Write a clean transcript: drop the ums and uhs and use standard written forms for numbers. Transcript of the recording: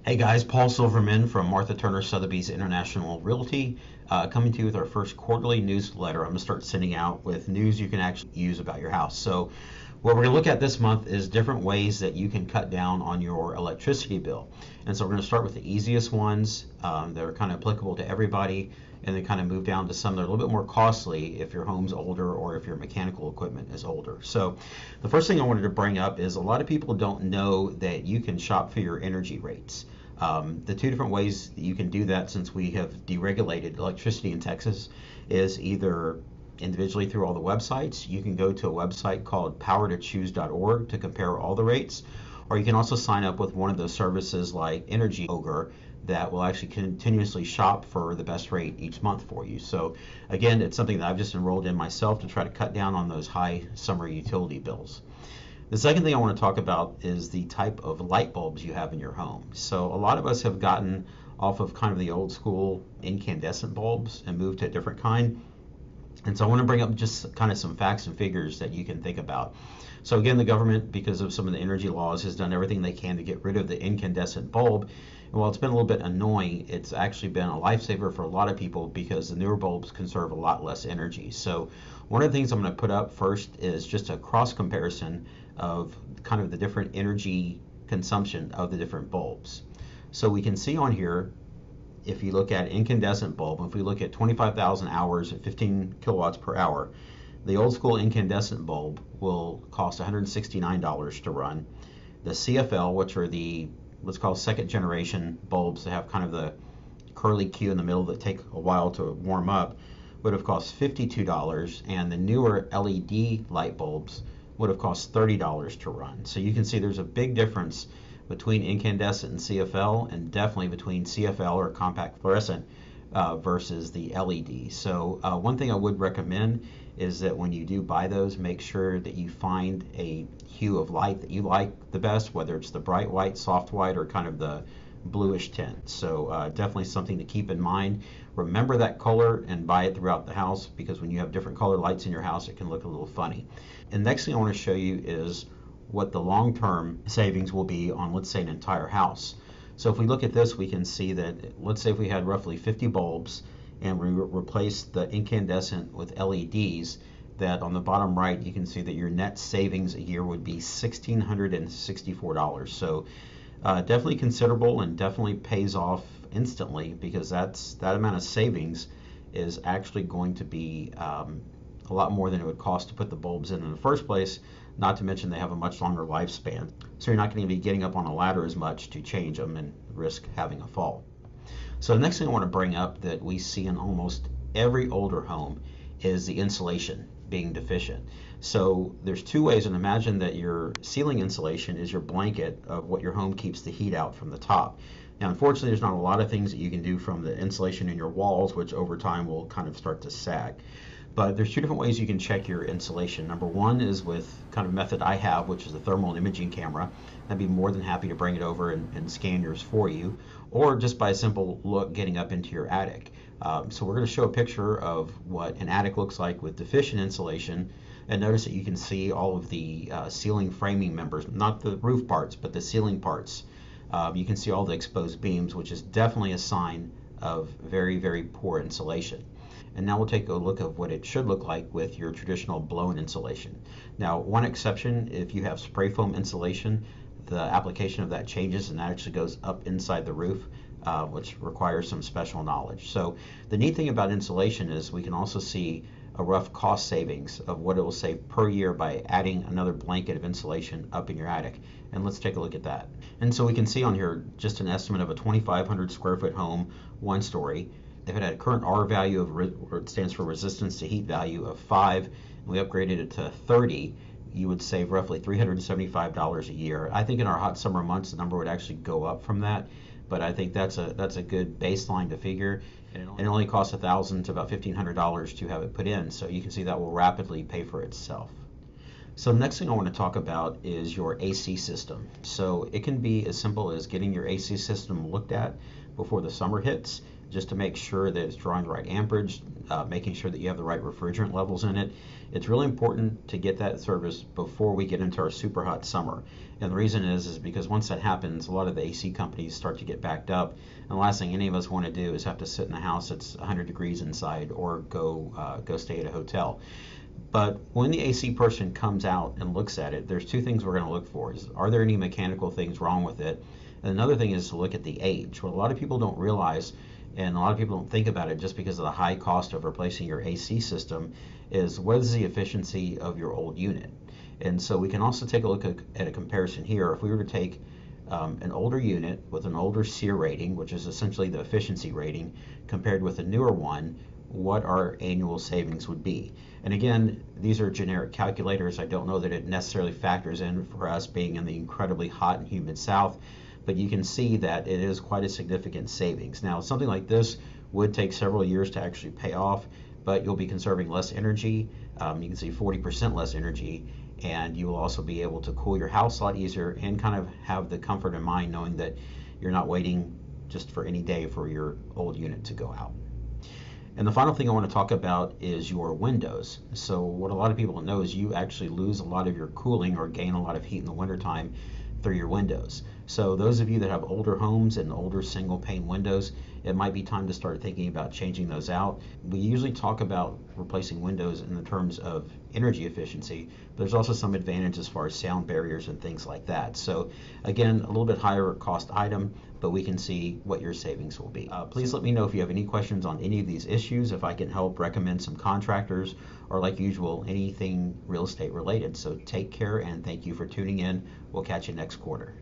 Hey guys, Paul Silverman from Martha Turner Sotheby's International Realty, coming to you with our first quarterly newsletter. I'm going to start sending out with news you can actually use about your house. So what we're going to look at this month is different ways that you can cut down on your electricity bill. And so we're going to start with the easiest ones that are kind of applicable to everybody, and then kind of move down to some that are a little bit more costly if your home's older or if your mechanical equipment is older. So the first thing I wanted to bring up is a lot of people don't know that you can shop for your energy rates. The two different ways that you can do that, since we have deregulated electricity in Texas, is either individually through all the websites. You can go to a website called powertochoose.org to compare all the rates, or you can also sign up with one of those services like Energy Ogre that will actually continuously shop for the best rate each month for you. So again, it's something that I've just enrolled in myself to try to cut down on those high summer utility bills. The second thing I want to talk about is the type of light bulbs you have in your home. So a lot of us have gotten off of kind of the old school incandescent bulbs and moved to a different kind. And so I want to bring up just kind of some facts and figures that you can think about. So again, the government, because of some of the energy laws, has done everything they can to get rid of the incandescent bulb. And while it's been a little bit annoying, it's actually been a lifesaver for a lot of people because the newer bulbs conserve a lot less energy. So one of the things I'm going to put up first is just a cross comparison of kind of the different energy consumption of the different bulbs. So we can see on here, if you look at incandescent bulb, if we look at 25,000 hours at 15 kilowatts per hour, the old school incandescent bulb will cost $169 to run. The CFL, which are the, let's call second generation bulbs that have kind of the curly Q in the middle that take a while to warm up, would have cost $52, and the newer LED light bulbs would have cost $30 to run. So you can see there's a big difference between incandescent and CFL, and definitely between CFL or compact fluorescent versus the LED. So one thing I would recommend is that when you do buy those, make sure that you find a hue of light that you like the best, whether it's the bright white, soft white, or kind of the bluish tint. So definitely something to keep in mind. Remember that color and buy it throughout the house, because when you have different color lights in your house, it can look a little funny. And the next thing I want to show you is what the long-term savings will be on, let's say, an entire house. So if we look at this, we can see that, let's say if we had roughly 50 bulbs and we replaced the incandescent with LEDs, that on the bottom right you can see that your net savings a year would be $1,664. So definitely considerable, and definitely pays off instantly, because that amount of savings is actually going to be a lot more than it would cost to put the bulbs in the first place, not to mention they have a much longer lifespan. So you're not going to be getting up on a ladder as much to change them and risk having a fall. So the next thing I want to bring up that we see in almost every older home is the insulation being deficient. So there's two ways, and imagine that your ceiling insulation is your blanket of what your home keeps the heat out from the top. Now, unfortunately, there's not a lot of things that you can do from the insulation in your walls, which over time will kind of start to sag. But there's two different ways you can check your insulation. Number one is with kind of method I have, which is a thermal imaging camera. I'd be more than happy to bring it over and scan yours for you, or just by a simple look getting up into your attic. So we're going to show a picture of what an attic looks like with deficient insulation, and notice that you can see all of the ceiling framing members, not the roof parts, but the ceiling parts. You can see all the exposed beams, which is definitely a sign of very, very poor insulation. And now we'll take a look at what it should look like with your traditional blown insulation. Now, one exception, if you have spray foam insulation, the application of that changes and that actually goes up inside the roof, which requires some special knowledge. So the neat thing about insulation is we can also see a rough cost savings of what it will save per year by adding another blanket of insulation up in your attic. And let's take a look at that. And so we can see on here just an estimate of a 2,500 square foot home, one story. If it had a current R value of, or it stands for resistance to heat value, of 5, and we upgraded it to 30, you would save roughly $375 a year. I think in our hot summer months the number would actually go up from that, but I think that's a good baseline to figure. And it only costs $1,000 to about $1,500 to have it put in, so you can see that will rapidly pay for itself. So the next thing I want to talk about is your AC system. So it can be as simple as getting your AC system looked at before the summer hits. just to make sure that it's drawing the right amperage, making sure that you have the right refrigerant levels in it. It's really important to get that service before we get into our super hot summer. And the reason is because once that happens, a lot of the AC companies start to get backed up. And the last thing any of us want to do is have to sit in a house that's 100 degrees inside or go stay at a hotel. But when the AC person comes out and looks at it, there's two things we're going to look for. Are there any mechanical things wrong with it? And another thing is to look at the age. What a lot of people don't realize, and a lot of people don't think about it just because of the high cost of replacing your AC system, is what is the efficiency of your old unit? And so we can also take a look at a comparison here. If we were to take an older unit with an older SEER rating, which is essentially the efficiency rating, compared with a newer one, what our annual savings would be. And again, these are generic calculators. I don't know that it necessarily factors in for us being in the incredibly hot and humid South, but you can see that it is quite a significant savings. Now, something like this would take several years to actually pay off, but you'll be conserving less energy. You can see 40% less energy, and you will also be able to cool your house a lot easier and kind of have the comfort in mind knowing that you're not waiting just for any day for your old unit to go out. And the final thing I want to talk about is your windows. So what a lot of people don't know is you actually lose a lot of your cooling or gain a lot of heat in the wintertime through your windows. So those of you that have older homes and older single pane windows, it might be time to start thinking about changing those out. We usually talk about replacing windows in the terms of energy efficiency, but there's also some advantage as far as sound barriers and things like that. So again, a little bit higher cost item, but we can see what your savings will be. Please let me know if you have any questions on any of these issues, if I can help recommend some contractors, or like usual, anything real estate related. So take care and thank you for tuning in. We'll catch you next quarter.